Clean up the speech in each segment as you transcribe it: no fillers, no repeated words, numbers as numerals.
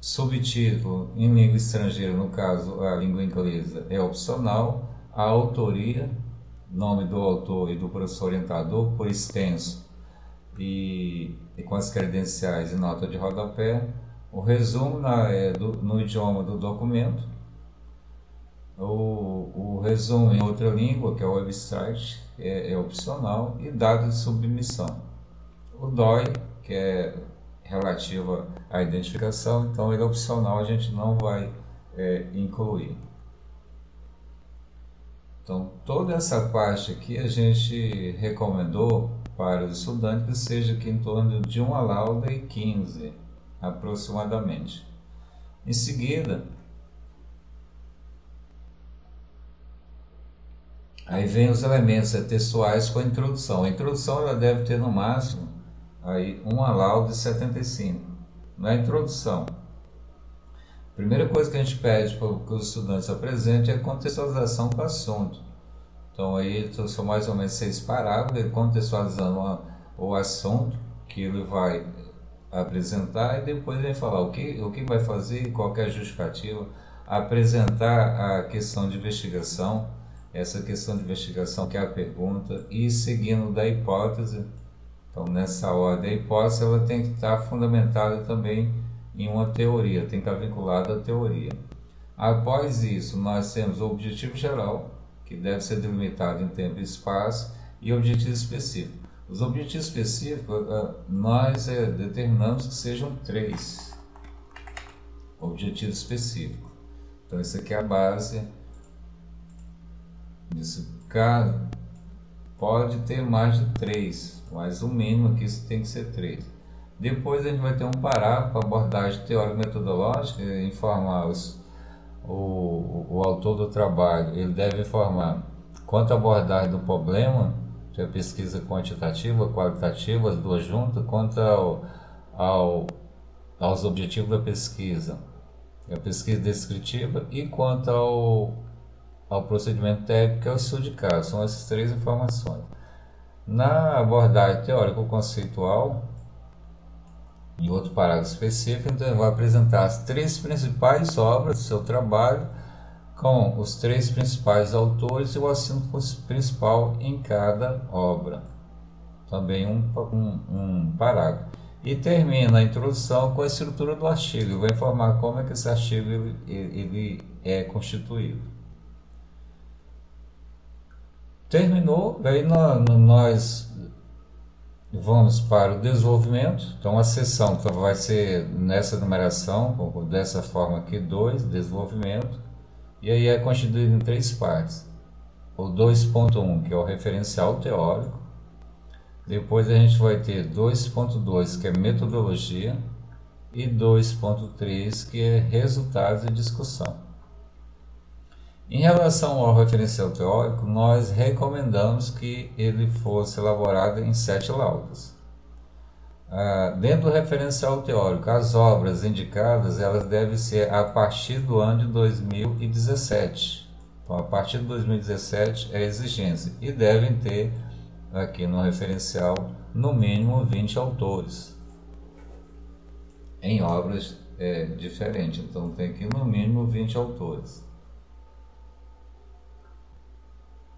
Subtítulo em língua estrangeira, no caso a língua inglesa, é opcional. A autoria, nome do autor e do professor orientador, por extenso, e com as credenciais e nota de rodapé. O resumo no idioma do documento. O resumo em outra língua, que é o abstract, é opcional. E dado de submissão. O DOI, que é relativo à identificação, então ele é opcional, a gente não vai incluir. Então, toda essa parte aqui a gente recomendou para os estudantes que seja aqui em torno de 1 lauda e 15, aproximadamente. Em seguida, aí vem os elementos textuais com a introdução. A introdução ela deve ter no máximo aí 1 lauda e 75. Na introdução, a primeira coisa que a gente pede para que os estudantes apresentem é a contextualização do assunto. Então aí são mais ou menos 6 parágrafos, ele contextualizando o assunto que ele vai apresentar, e depois ele vai falar o que vai fazer, qual é a justificativa, apresentar a questão de investigação, essa questão de investigação que é a pergunta, e seguindo da hipótese. Então nessa ordem, a hipótese ela tem que estar fundamentada também em uma teoria, tem que estar vinculada à teoria. Após isso, nós temos o objetivo geral, que deve ser delimitado em tempo e espaço, e objetivo específico. Os objetivos específicos, nós determinamos que sejam 3 objetivos específicos. Então, isso aqui é a base. Nesse caso, pode ter mais de 3, mas o mínimo aqui tem que ser 3. Depois a gente vai ter um parágrafo, abordagem teórico-metodológica, informar o autor do trabalho. Ele deve informar quanto à abordagem do problema, que é a pesquisa quantitativa, qualitativa, as duas juntas, quanto aos objetivos da pesquisa, a pesquisa descritiva, e quanto ao procedimento técnico, que é o estudo de caso. São essas 3 informações. Na abordagem teórico-conceitual, em outro parágrafo específico, então vai apresentar as 3 principais obras do seu trabalho, com os 3 principais autores e o assunto principal em cada obra. Também um parágrafo. E termina a introdução com a estrutura do artigo. Eu vou informar como é que esse artigo ele é constituído. Terminou, aí nós vamos para o desenvolvimento. Então a seção vai ser nessa numeração, dessa forma aqui, 2, desenvolvimento. E aí é constituído em 3 partes. O 2.1, que é o referencial teórico. Depois a gente vai ter 2.2, que é metodologia. E 2.3, que é resultados e discussão. Em relação ao referencial teórico, nós recomendamos que ele fosse elaborado em 7 laudas. Dentro do referencial teórico, as obras indicadas elas devem ser a partir do ano de 2017. Então, a partir de 2017 é a exigência, e devem ter aqui no referencial no mínimo 20 autores em obras diferentes. Então tem aqui no mínimo 20 autores.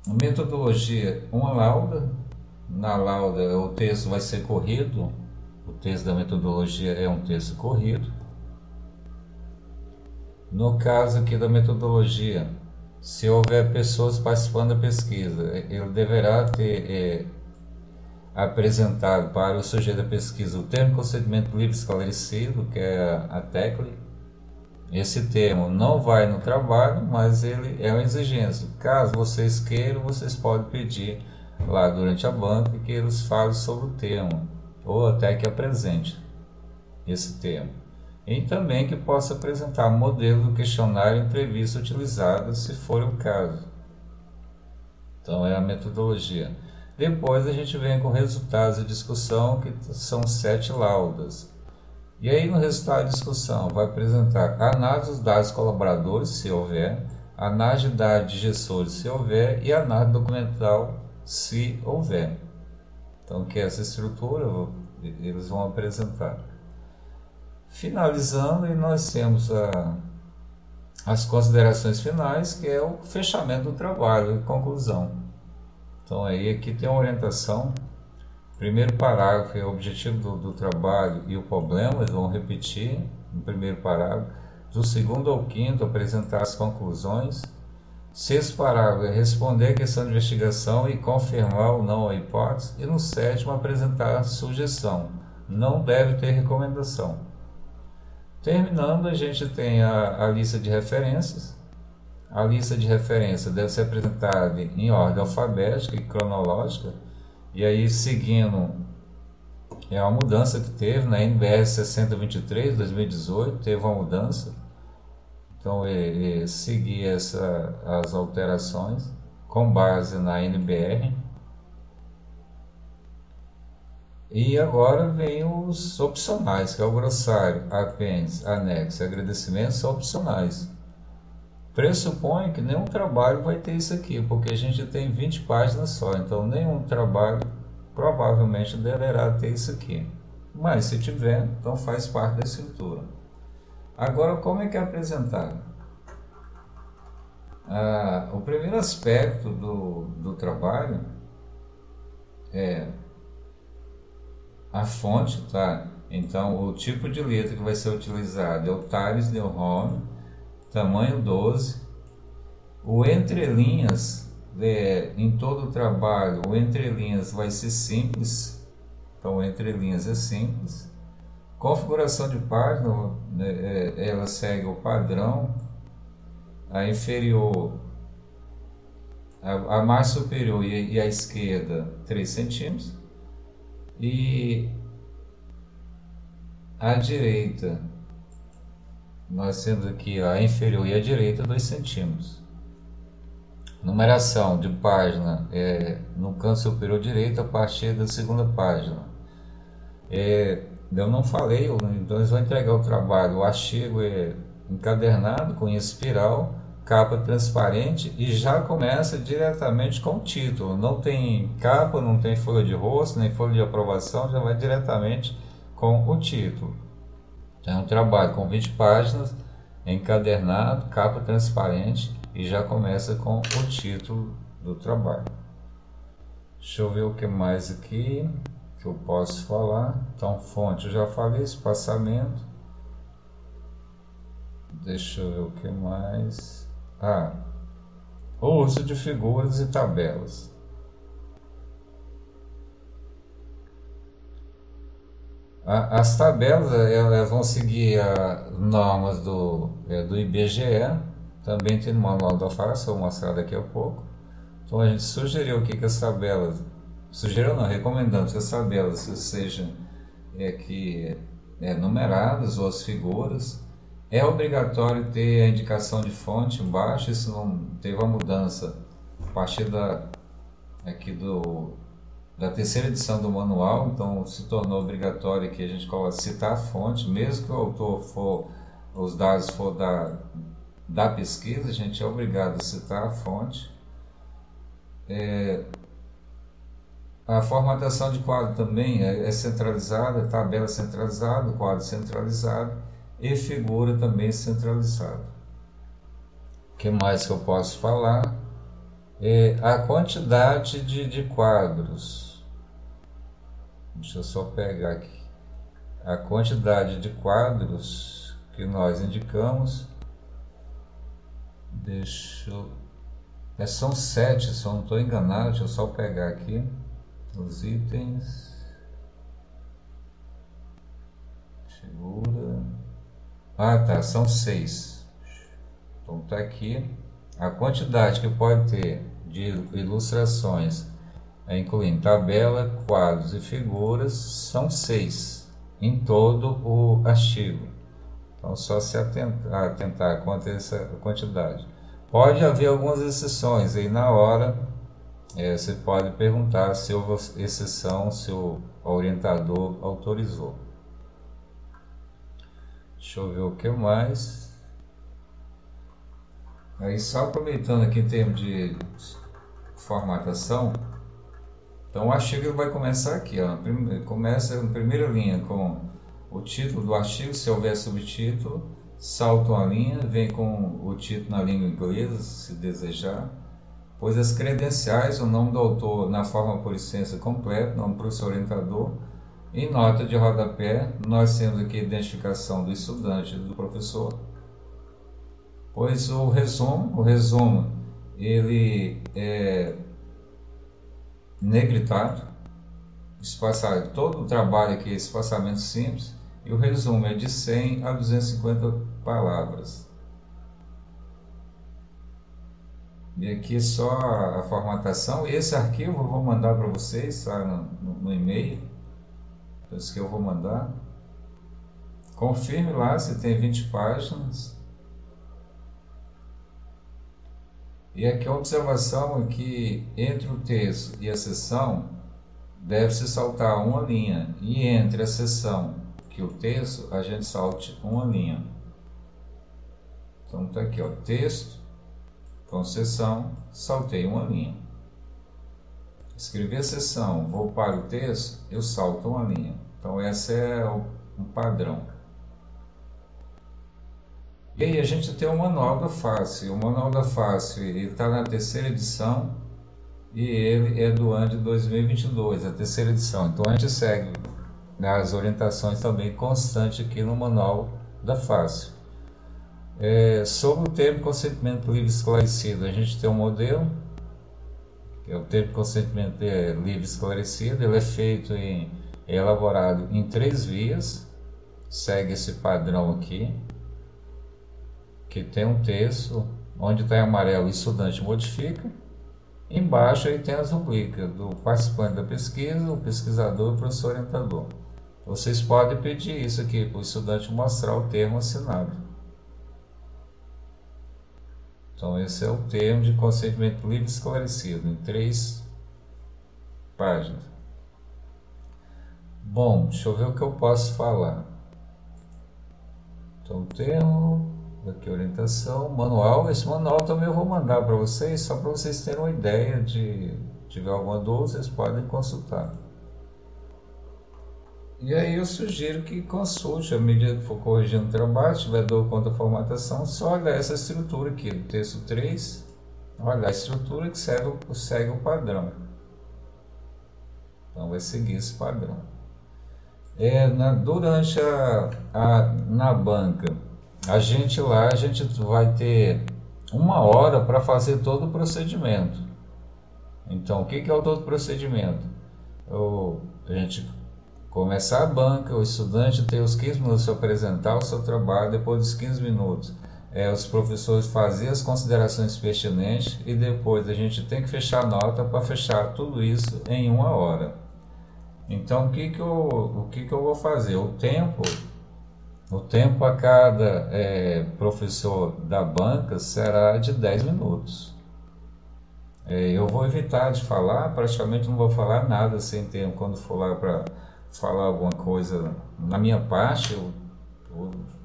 Metodologia, uma lauda. Na lauda o texto vai ser corrido. O texto da metodologia é um texto corrido. No caso aqui da metodologia, se houver pessoas participando da pesquisa, ele deverá ter apresentado para o sujeito da pesquisa o termo de procedimento livre esclarecido, que é a TECLI. Esse termo não vai no trabalho, mas ele é uma exigência. Caso vocês queiram, vocês podem pedir lá durante a banca que eles falem sobre o termo, ou até que apresente esse termo. E também que possa apresentar modelo do questionário e entrevista utilizada, se for o caso. Então é a metodologia. Depois a gente vem com resultados de discussão, que são 7 laudas. E aí no resultado de discussão vai apresentar análise dos dados colaboradores, se houver, análise de dados de gestores, se houver, e análise documental, se houver. Então que essa estrutura eles vão apresentar. Finalizando, e nós temos as considerações finais, que é o fechamento do trabalho e conclusão. Então aí aqui tem uma orientação. Primeiro parágrafo é o objetivo do trabalho e o problema, eles vão repetir no primeiro parágrafo. Do segundo ao quinto, apresentar as conclusões. Sexto parágrafo é responder a questão de investigação e confirmar ou não a hipótese. E no sétimo, apresentar a sugestão. Não deve ter recomendação. Terminando, a gente tem a lista de referências. A lista de referência deve ser apresentada em ordem alfabética e cronológica. E aí, seguindo a mudança que teve na NBR 6023, 2018, teve uma mudança. Então, seguir as alterações com base na NBR. E agora vem os opcionais, que é o glossário, apêndice, anexo e agradecimento, são opcionais. Pressupõe que nenhum trabalho vai ter isso aqui, porque a gente tem 20 páginas só, então nenhum trabalho provavelmente deverá ter isso aqui. Mas se tiver, então faz parte da estrutura. Agora, como é que é apresentado? O primeiro aspecto do trabalho é a fonte, tá? Então, o tipo de letra que vai ser utilizado é o Times New Roman, tamanho 12. O entrelinhas, em todo o trabalho, o entrelinhas vai ser simples. Então, o entrelinhas é simples. Configuração de página, ela segue o padrão. A inferior, a mais superior e a esquerda 3 centímetros. E a direita, nós temos aqui a inferior e a direita 2 centímetros. Numeração de página no canto superior direito a partir da segunda página. Eu não falei, então eles vão entregar o trabalho. O artigo é encadernado com espiral, capa transparente e já começa diretamente com o título. Não tem capa, não tem folha de rosto, nem folha de aprovação, já vai diretamente com o título. É um trabalho com 20 páginas, encadernado, capa transparente e já começa com o título do trabalho. Deixa eu ver o que mais aqui que eu posso falar. Então, fonte eu já falei, espaçamento. Deixa eu ver o que mais. O uso de figuras e tabelas. As tabelas elas vão seguir as normas do IBGE. Também tem no manual da FARC, vou mostrar daqui a pouco. Então a gente sugeriu aqui que as tabelas, sugeriu não, recomendamos que as tabelas sejam numeradas ou as figuras. É obrigatório ter a indicação de fonte embaixo, isso não teve uma mudança a partir da terceira edição do manual, então se tornou obrigatório que a gente citar a fonte, mesmo que o autor os dados for da pesquisa, a gente é obrigado a citar a fonte. A formatação de quadro também é centralizada, tabela centralizada, quadro centralizado. E figura também centralizada. O que mais que eu posso falar? A quantidade de quadros. Deixa eu só pegar aqui. A quantidade de quadros que nós indicamos. São 7, se eu não estou enganado. Deixa eu só pegar aqui os itens. Figura. São 6. Então está aqui a quantidade que pode ter de ilustrações, incluindo tabela, quadros e figuras, são 6 em todo o artigo. Então só se atentar quanto a essa quantidade. Pode haver algumas exceções, aí na hora você pode perguntar se houve exceção, se o orientador autorizou. Deixa eu ver o que mais. Aí só aproveitando aqui em termos de formatação, então o artigo vai começar aqui, começa na primeira linha com o título do artigo, se houver subtítulo, salta uma linha, vem com o título na língua inglesa, se desejar. Pois as credenciais, o nome do autor na forma por licença completa, nome do professor orientador, e nota de rodapé, nós temos aqui a identificação do estudante e do professor. Pois o resumo, ele é negritado, espaçado, todo o trabalho aqui é espaçamento simples, e o resumo é de 100 a 250 palavras. E aqui só a formatação. Esse arquivo eu vou mandar para vocês, tá? no e-mail. Esse que eu vou mandar. Confirme lá se tem 20 páginas. E aqui a observação é que entre o texto e a seção deve-se saltar uma linha. E entre a seção e o texto a gente salte uma linha. Então está aqui, ó, texto. Com seção, saltei uma linha. Escrevi a seção, vou para o texto, eu salto uma linha. Então esse é um padrão. E aí a gente tem o Manual da Face. O Manual da Face está na terceira edição e ele é do ano de 2022, a terceira edição. Então a gente segue as orientações também constantes aqui no Manual da Face. Sobre o termo de consentimento livre esclarecido, a gente tem um modelo, que é o termo de consentimento livre esclarecido. Ele é feito é elaborado em 3 vias, segue esse padrão aqui, que tem um texto, onde está em amarelo o estudante modifica, embaixo aí tem as rubricas do participante da pesquisa, o pesquisador e o professor orientador. Vocês podem pedir isso aqui para o estudante mostrar o termo assinado. Então esse é o termo de consentimento livre esclarecido, em 3 páginas. Bom, deixa eu ver o que eu posso falar. Então termo, aqui orientação, manual. Esse manual também eu vou mandar para vocês, só para vocês terem uma ideia de tiver alguma dúvida, vocês podem consultar. E aí eu sugiro que consulte, à medida que for corrigindo o trabalho, se tiver dúvida quanto à formatação, só olhar essa estrutura aqui, do texto 3, olha a estrutura que segue o padrão. Então vai seguir esse padrão. Durante na banca, a gente vai ter 1 hora para fazer todo o procedimento. Então o que é o todo o procedimento? A gente começar a banca, o estudante tem os 15 minutos para apresentar o seu trabalho, depois dos 15 minutos os professores fazem as considerações pertinentes e depois a gente tem que fechar a nota para fechar tudo isso em 1 hora. Então o que eu vou fazer? O tempo a cada professor da banca será de 10 minutos. Eu vou evitar de falar, praticamente não vou falar nada sem tempo quando for lá para falar alguma coisa. Na minha parte eu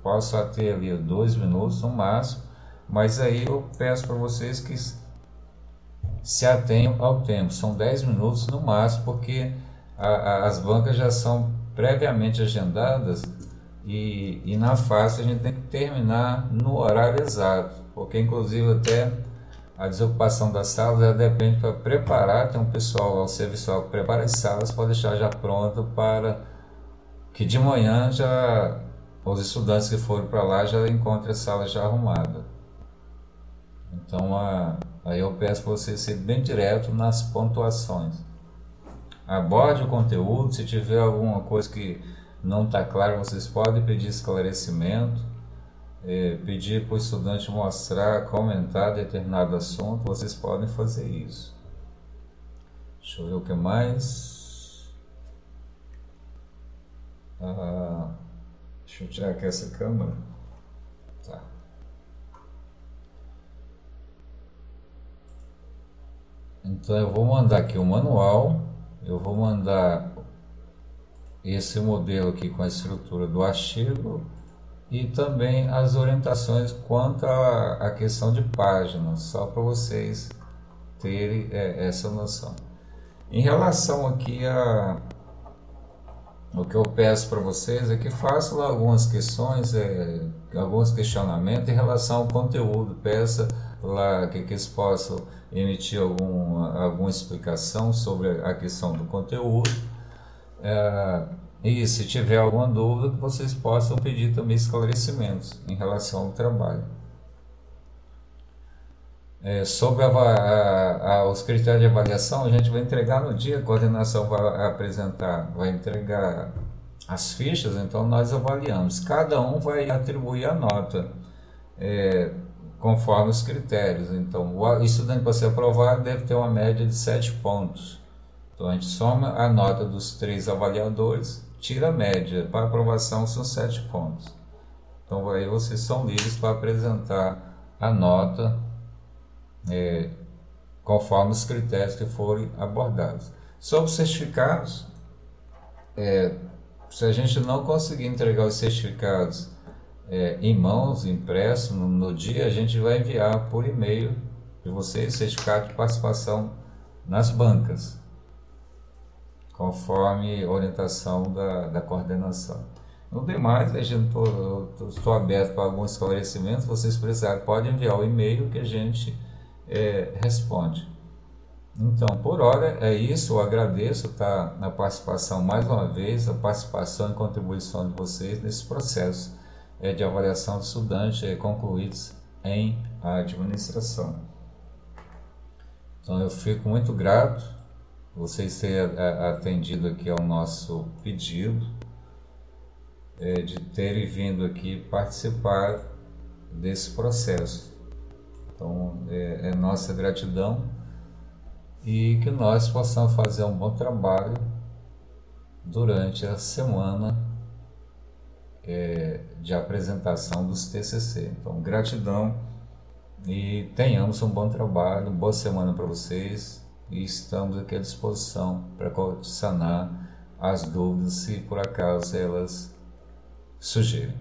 posso ter ali 2 minutos no máximo, mas aí eu peço para vocês que se atenham ao tempo, são 10 minutos no máximo, porque as bancas já são previamente agendadas e na face a gente tem que terminar no horário exato, porque inclusive até a desocupação das salas já depende para preparar. Tem um pessoal ao serviço que prepara as salas para deixar já pronto para que de manhã já os estudantes que forem para lá já encontrem a sala já arrumada. Então aí eu peço para vocês serem bem direto nas pontuações. Aborde o conteúdo, se tiver alguma coisa que não está clara, vocês podem pedir esclarecimento. Pedir para o estudante mostrar, comentar determinado assunto, vocês podem fazer isso. Deixa eu ver o que mais. Deixa eu tirar aqui essa câmera. Tá. Então eu vou mandar aqui o manual, eu vou mandar esse modelo aqui com a estrutura do artigo e também as orientações quanto à questão de páginas, só para vocês terem essa noção. Em relação aqui o que eu peço para vocês é que façam lá algumas questões, alguns questionamentos em relação ao conteúdo. Peça lá que eles possam emitir alguma explicação sobre a questão do conteúdo. E se tiver alguma dúvida, que vocês possam pedir também esclarecimentos em relação ao trabalho. Sobre os critérios de avaliação, a gente vai entregar no dia, a coordenação vai entregar as fichas, então nós avaliamos. Cada um vai atribuir a nota conforme os critérios. Então, o estudante para ser aprovado deve ter uma média de 7 pontos. Então, a gente soma a nota dos 3 avaliadores, tira a média. Para aprovação são 7 pontos. Então, aí vocês são livres para apresentar a nota conforme os critérios que forem abordados. Sobre os certificados, se a gente não conseguir entregar os certificados em mãos, impresso no dia, a gente vai enviar por e-mail de vocês certificado de participação nas bancas, conforme orientação da coordenação. No demais, estou aberto para alguns esclarecimentos. Vocês precisarem, podem enviar o e-mail que a gente responde. Então, por hora é isso. Eu agradeço na participação mais uma vez, a participação e contribuição de vocês nesse processo de avaliação de estudantes concluídos em administração. Então, eu fico muito grato por vocês terem atendido aqui ao nosso pedido de terem vindo aqui participar desse processo. Então, é nossa gratidão e que nós possamos fazer um bom trabalho durante a semana de apresentação dos TCC. Então, gratidão e tenhamos um bom trabalho, uma boa semana para vocês e estamos aqui à disposição para sanar as dúvidas se por acaso elas surgirem.